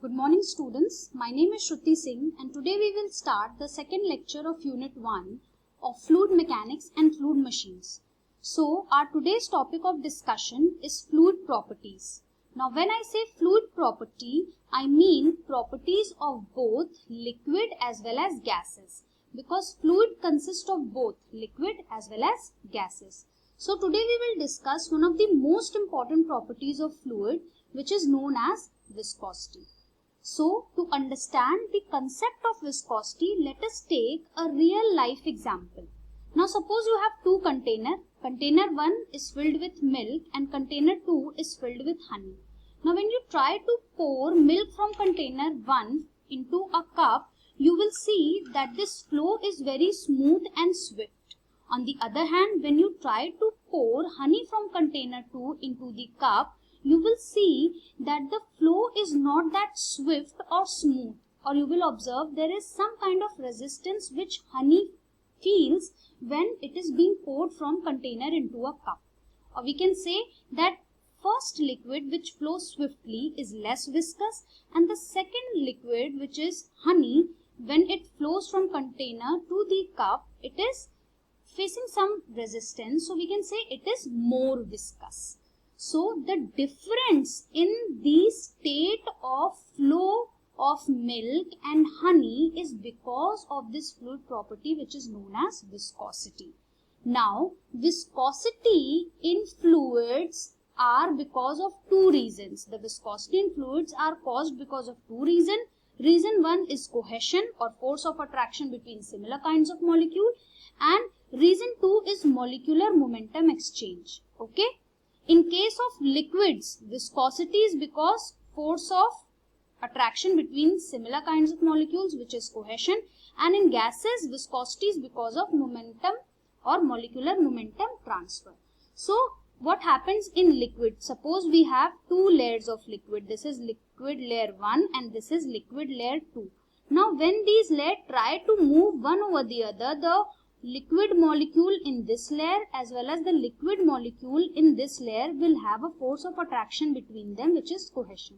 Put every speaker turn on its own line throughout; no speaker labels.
Good morning students, my name is Shruti Singh and today we will start the second lecture of Unit 1 of Fluid Mechanics and Fluid Machines. So our today's topic of discussion is fluid properties. Now when I say fluid property, I mean properties of both liquid as well as gases, because fluid consists of both liquid as well as gases. So today we will discuss one of the most important properties of fluid, which is known as viscosity. So to understand the concept of viscosity, let us take a real life example. Now suppose you have two containers. Container 1 is filled with milk and container 2 is filled with honey. Now when you try to pour milk from container 1 into a cup, you will see that this flow is very smooth and swift. On the other hand, when you try to pour honey from container 2 into the cup, you will see that the flow is not that swift or smooth, or you will observe there is some kind of resistance which honey feels when it is being poured from container into a cup. Or we can say that first liquid which flows swiftly is less viscous, and the second liquid, which is honey, when it flows from container to the cup, it is facing some resistance, so we can say it is more viscous. So the difference in the state of flow of milk and honey is because of this fluid property which is known as viscosity. Now viscosity in fluids are because of two reasons. The viscosity in fluids are caused because of two reasons. Reason one is cohesion or force of attraction between similar kinds of molecule, and reason two is molecular momentum exchange. Okay. In case of liquids, viscosity is because force of attraction between similar kinds of molecules, which is cohesion, and in gases, viscosity is because of momentum or molecular momentum transfer. So what happens in liquid? Suppose we have two layers of liquid. This is liquid layer 1 and this is liquid layer 2. Now when these layers try to move one over the other, the liquid molecule in this layer as well as the liquid molecule in this layer will have a force of attraction between them, which is cohesion.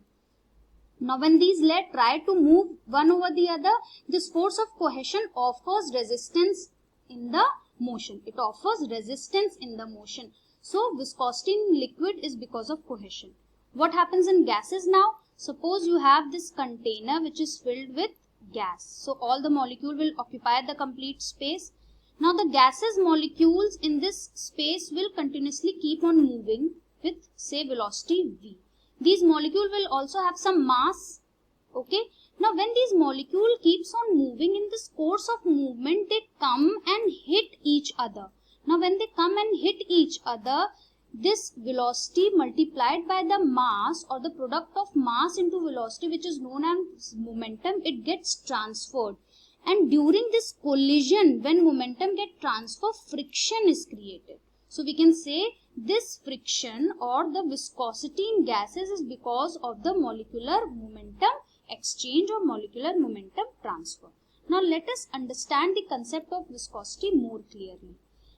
Now when these layers try to move one over the other, this force of cohesion offers resistance in the motion. It offers resistance in the motion. So viscosity in liquid is because of cohesion. What happens in gases now? Suppose you have this container which is filled with gas. So all the molecule will occupy the complete space. Now the gases molecules in this space will continuously keep on moving with, say, velocity v. These molecules will also have some mass. Okay. Now when these molecule keeps on moving, in this course of movement they come and hit each other. Now when they come and hit each other, this velocity multiplied by the mass or the product of mass into velocity, which is known as momentum, it gets transferred. And during this collision, when momentum gets transferred, friction is created. So we can say this friction or the viscosity in gases is because of the molecular momentum exchange or molecular momentum transfer. Now let us understand the concept of viscosity more clearly.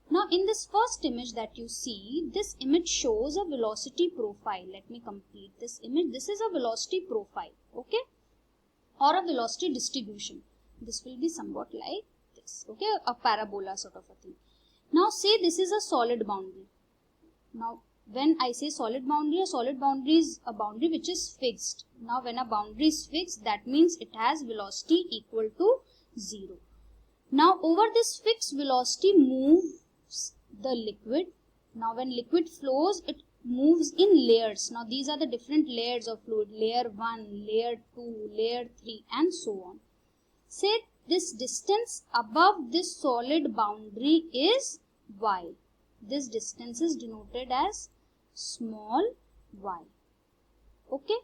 Now in this first image that you see, this image shows a velocity profile. Let me complete this image. This is a velocity profile, okay, or a velocity distribution. This will be somewhat like this, okay, a parabola sort of a thing. Now say this is a solid boundary. Now when I say solid boundary, a solid boundary is a boundary which is fixed. Now when a boundary is fixed, that means it has velocity equal to 0. Now over this fixed velocity moves the liquid. Now when liquid flows, it moves in layers. Now these are the different layers of fluid, layer 1, layer 2, layer 3 and so on. Say this distance above this solid boundary is y. This distance is denoted as small y. Okay,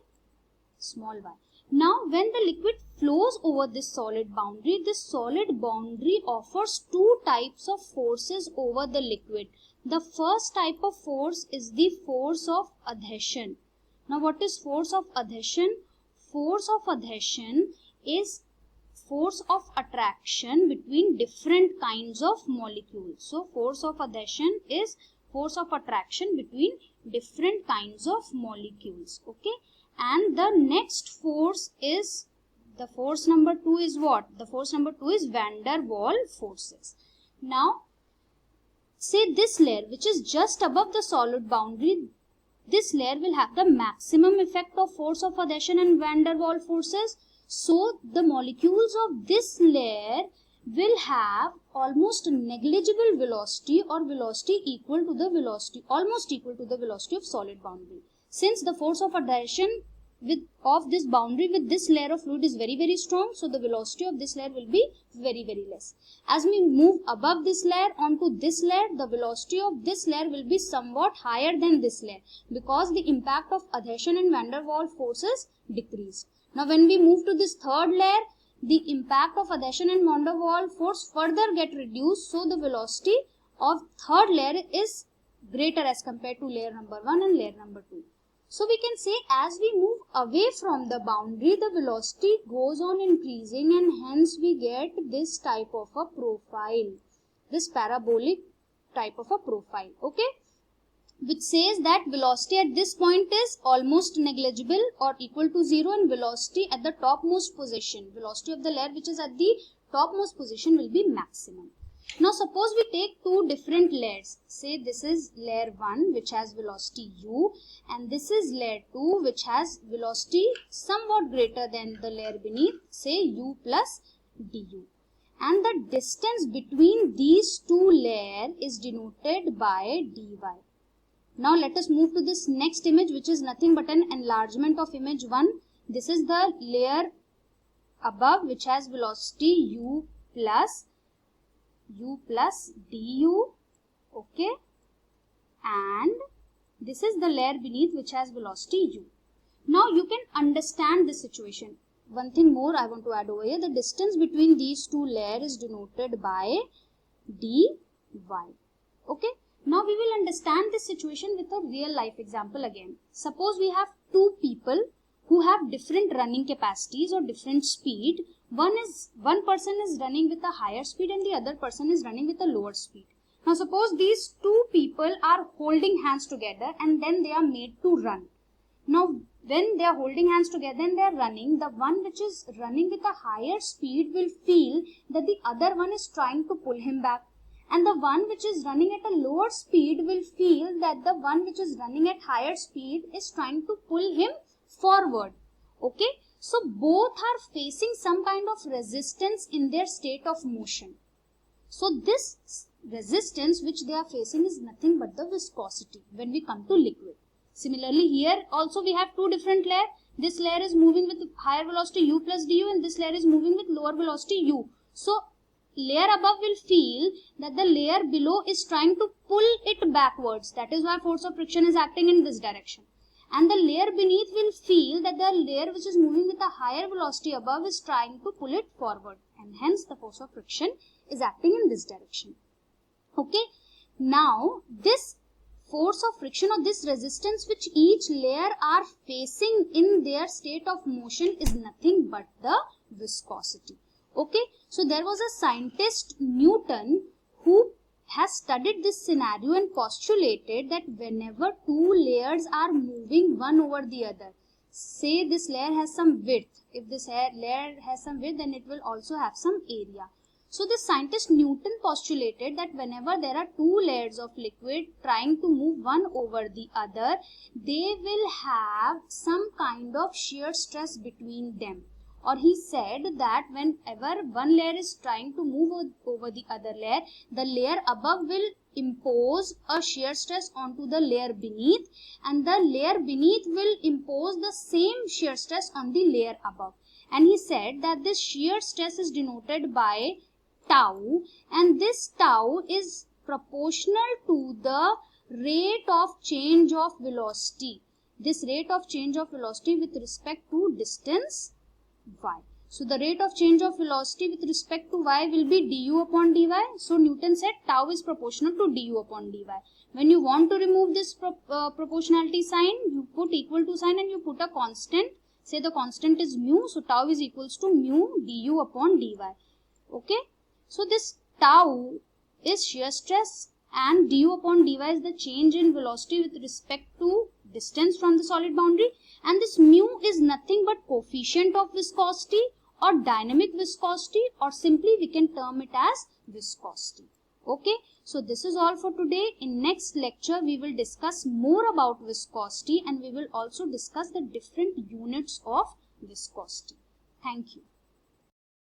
small y. Now when the liquid flows over this solid boundary offers two types of forces over the liquid. The first type of force is the force of adhesion. Now what is force of adhesion? Force of adhesion is force of attraction between different kinds of molecules. So force of adhesion is force of attraction between different kinds of molecules. Okay. And the next force is, the force number 2 is what? The force number 2 is van der Waals forces. Now, say this layer which is just above the solid boundary, this layer will have the maximum effect of force of adhesion and van der Waals forces. So the molecules of this layer will have almost negligible velocity or velocity equal to the velocity, almost equal to the velocity of solid boundary. Since the force of adhesion of this boundary with this layer of fluid is very strong, so the velocity of this layer will be very less. As we move above this layer onto this layer, the velocity of this layer will be somewhat higher than this layer because the impact of adhesion and van der Waals forces decreased. Now when we move to this third layer, the impact of adhesion and van der Waals force further get reduced, so the velocity of third layer is greater as compared to layer number 1 and layer number 2. So we can say as we move away from the boundary, the velocity goes on increasing, and hence we get this type of a profile, this parabolic type of a profile, okay, which says that velocity at this point is almost negligible or equal to 0, and velocity at the topmost position, velocity of the layer which is at the topmost position, will be maximum. Now suppose we take two different layers. Say this is layer 1 which has velocity u, and this is layer 2 which has velocity somewhat greater than the layer beneath, say u plus du. And the distance between these two layers is denoted by dy. Now let us move to this next image, which is nothing but an enlargement of image 1. This is the layer above which has velocity u plus du, okay, and this is the layer beneath which has velocity u. Now you can understand this situation. One thing more I want to add over here, the distance between these two layers is denoted by dy, okay. Now we will understand this situation with a real life example again. Suppose we have two people who have different running capacities or different speed. One person is running with a higher speed and the other person is running with a lower speed. Now suppose these two people are holding hands together and then they are made to run. Now when they are holding hands together and they are running, the one which is running with a higher speed will feel that the other one is trying to pull him back, and the one which is running at a lower speed will feel that the one which is running at higher speed is trying to pull him forward, okay. So both are facing some kind of resistance in their state of motion. So this resistance which they are facing is nothing but the viscosity when we come to liquid. Similarly here also we have two different layers. This layer is moving with higher velocity u plus du, and this layer is moving with lower velocity u. So layer above will feel that the layer below is trying to pull it backwards. That is why force of friction is acting in this direction. And the layer beneath will feel that the layer which is moving with a higher velocity above is trying to pull it forward, and hence the force of friction is acting in this direction, okay. Now this force of friction or this resistance which each layer are facing in their state of motion is nothing but the viscosity, okay. So there was a scientist Newton who has studied this scenario and postulated that whenever two layers are moving one over the other, say this layer has some width, if this layer has some width, then it will also have some area. So the scientist Newton postulated that whenever there are two layers of liquid trying to move one over the other, they will have some kind of shear stress between them. Or he said that whenever one layer is trying to move over the other layer, the layer above will impose a shear stress onto the layer beneath, and the layer beneath will impose the same shear stress on the layer above. And he said that this shear stress is denoted by tau, and this tau is proportional to the rate of change of velocity. This rate of change of velocity with respect to distance y. So the rate of change of velocity with respect to y will be du upon dy. So Newton said tau is proportional to du upon dy. When you want to remove this proportionality sign, you put equal to sign and you put a constant. Say the constant is mu, so tau is equals to mu du upon dy. Okay. So this tau is shear stress and du upon dy is the change in velocity with respect to distance from the solid boundary, and this mu is nothing but coefficient of viscosity or dynamic viscosity, or simply we can term it as viscosity. Okay, so this is all for today. In next lecture we will discuss more about viscosity and we will also discuss the different units of viscosity. Thank you.